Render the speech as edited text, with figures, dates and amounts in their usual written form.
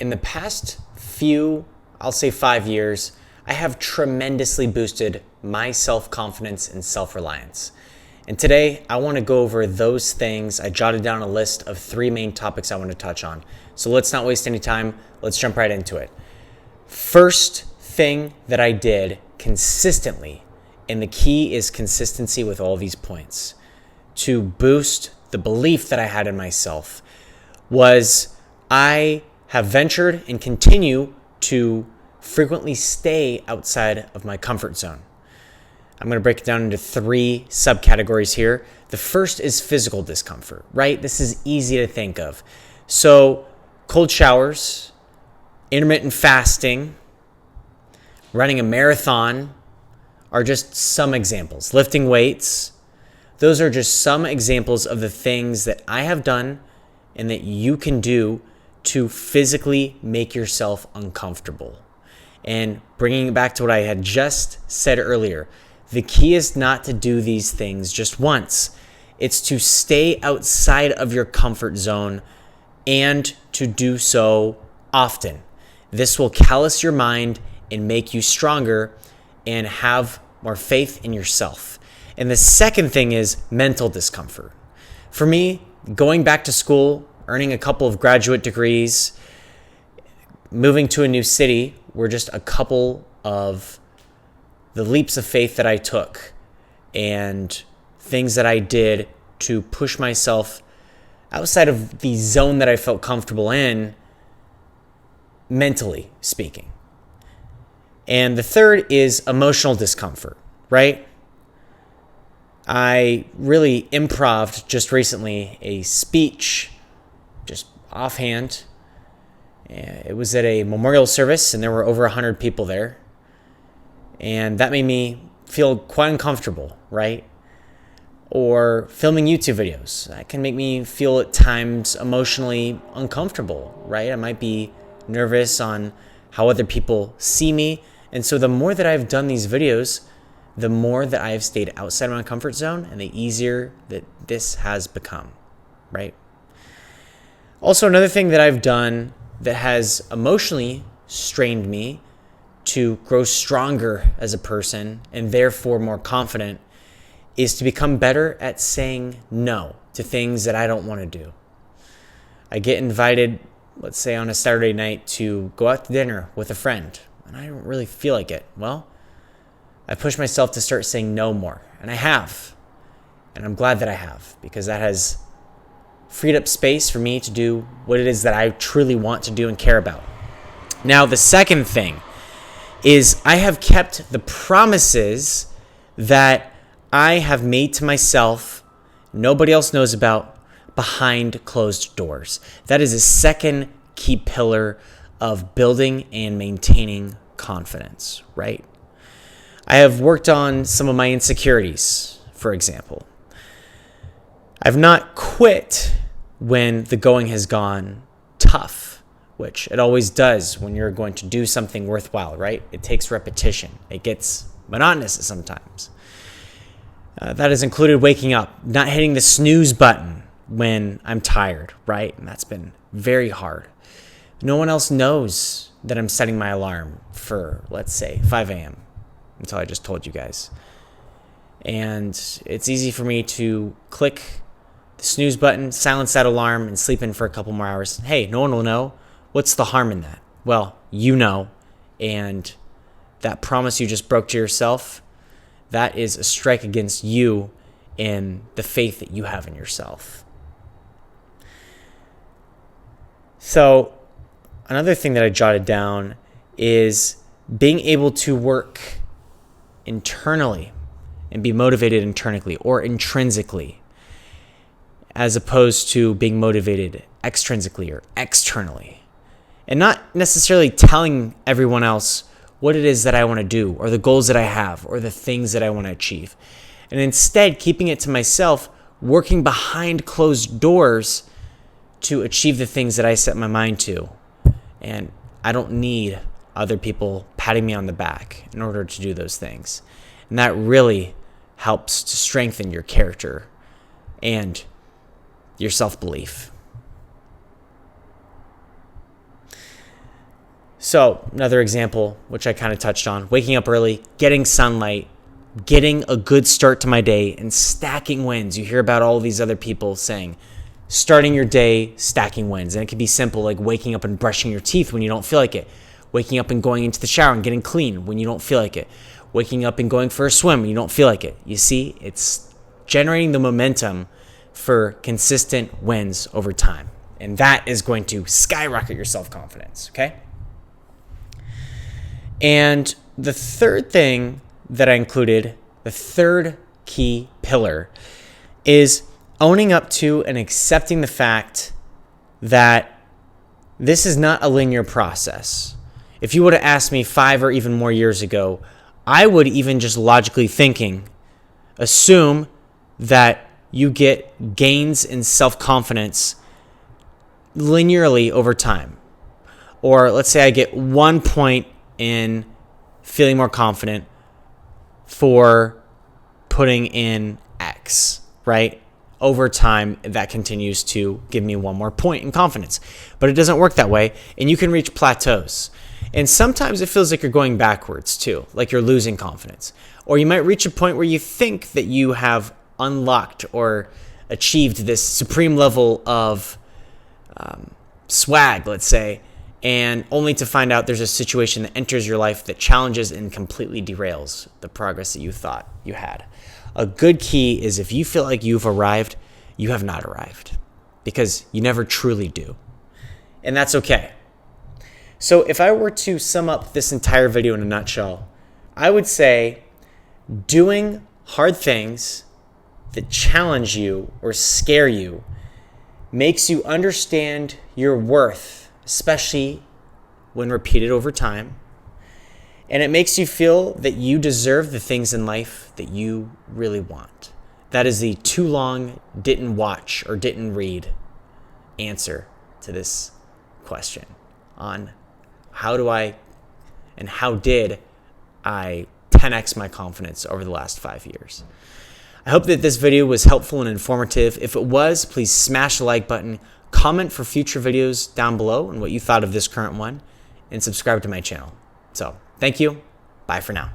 In the past few, I'll say 5 years, I have tremendously boosted my self-confidence and self-reliance. And today, I want to go over those things. I jotted down a list of 3 main topics I want to touch on. So let's not waste any time. Let's jump right into it. First thing that I did consistently, and the key is consistency with all these points, to boost the belief that I had in myself, was I have ventured and continue to frequently stay outside of my comfort zone. I'm going to break it down into 3 subcategories here. The first is physical discomfort, right? This is easy to think of. So cold showers, intermittent fasting, running a marathon are just some examples. Lifting weights, those are just some examples of the things that I have done and that you can do to physically make yourself uncomfortable. And bringing it back to what I had just said earlier, the key is not to do these things just once. It's to stay outside of your comfort zone and to do so often. This will callous your mind and make you stronger and have more faith in yourself. And the second thing is mental discomfort. For me, going back to school, earning a couple of graduate degrees, moving to a new city were just a couple of the leaps of faith that I took and things that I did to push myself outside of the zone that I felt comfortable in, mentally speaking. And the third is emotional discomfort, right? I really improv'd just recently a speech, just offhand. It was at a memorial service and there were over 100 people there. And that made me feel quite uncomfortable, right? Or filming YouTube videos. That can make me feel at times emotionally uncomfortable, right? I might be nervous on how other people see me. And so the more that I've done these videos, the more that I have stayed outside of my comfort zone and the easier that this has become, right? Also, another thing that I've done that has emotionally strained me to grow stronger as a person and therefore more confident is to become better at saying no to things that I don't want to do. I get invited, let's say on a Saturday night, to go out to dinner with a friend, and I don't really feel like it. Well, I push myself to start saying no more, and I have. And I'm glad that I have, because that has freed up space for me to do what it is that I truly want to do and care about. Now, the second thing is I have kept the promises that I have made to myself, nobody else knows about, behind closed doors. That is a second key pillar of building and maintaining confidence, right? I have worked on some of my insecurities, for example. I've not quit when the going has gone tough, which it always does when you're going to do something worthwhile, right? It takes repetition. It gets monotonous sometimes. That has included waking up, not hitting the snooze button when I'm tired, right? And that's been very hard. No one else knows that I'm setting my alarm for, let's say, 5 a.m. until I just told you guys. And it's easy for me to click the snooze button, silence that alarm, and sleep in for a couple more hours. Hey, no one will know. What's the harm in that? Well, you know, and that promise you just broke to yourself, that is a strike against you and the faith that you have in yourself. So another thing that I jotted down is being able to work internally and be motivated internally or intrinsically, as opposed to being motivated extrinsically or externally. And not necessarily telling everyone else what it is that I want to do or the goals that I have or the things that I want to achieve. And instead, keeping it to myself, working behind closed doors to achieve the things that I set my mind to. And I don't need other people patting me on the back in order to do those things. And that really helps to strengthen your character and your self-belief. So another example, which I kind of touched on, waking up early, getting sunlight, getting a good start to my day, and stacking wins. You hear about all these other people saying, starting your day, stacking wins. And it can be simple, like waking up and brushing your teeth when you don't feel like it. Waking up and going into the shower and getting clean when you don't feel like it. Waking up and going for a swim when you don't feel like it. You see, it's generating the momentum for consistent wins over time. And that is going to skyrocket your self-confidence, okay? And the third thing that I included, the third key pillar, is owning up to and accepting the fact that this is not a linear process. If you would have asked me 5 or even more years ago, I would, even just logically thinking, assume that you get gains in self-confidence linearly over time. Or let's say I get 1 point in feeling more confident for putting in X, right? Over time, that continues to give me 1 more point in confidence. But it doesn't work that way, and you can reach plateaus. And sometimes it feels like you're going backwards too, like you're losing confidence. Or you might reach a point where you think that you have unlocked or achieved this supreme level of swag, let's say, and only to find out there's a situation that enters your life that challenges and completely derails the progress that you thought you had. A good key is, if you feel like you've arrived, you have not arrived, because you never truly do. And that's okay. So if I were to sum up this entire video in a nutshell, I would say doing hard things that challenge you or scare you makes you understand your worth, especially when repeated over time. And it makes you feel that you deserve the things in life that you really want. That is the too long didn't watch or didn't read answer to this question on how did I 10x my confidence over the last 5 years. I hope that this video was helpful and informative. If it was, please smash the like button, comment for future videos down below and what you thought of this current one, and subscribe to my channel. So, thank you. Bye for now.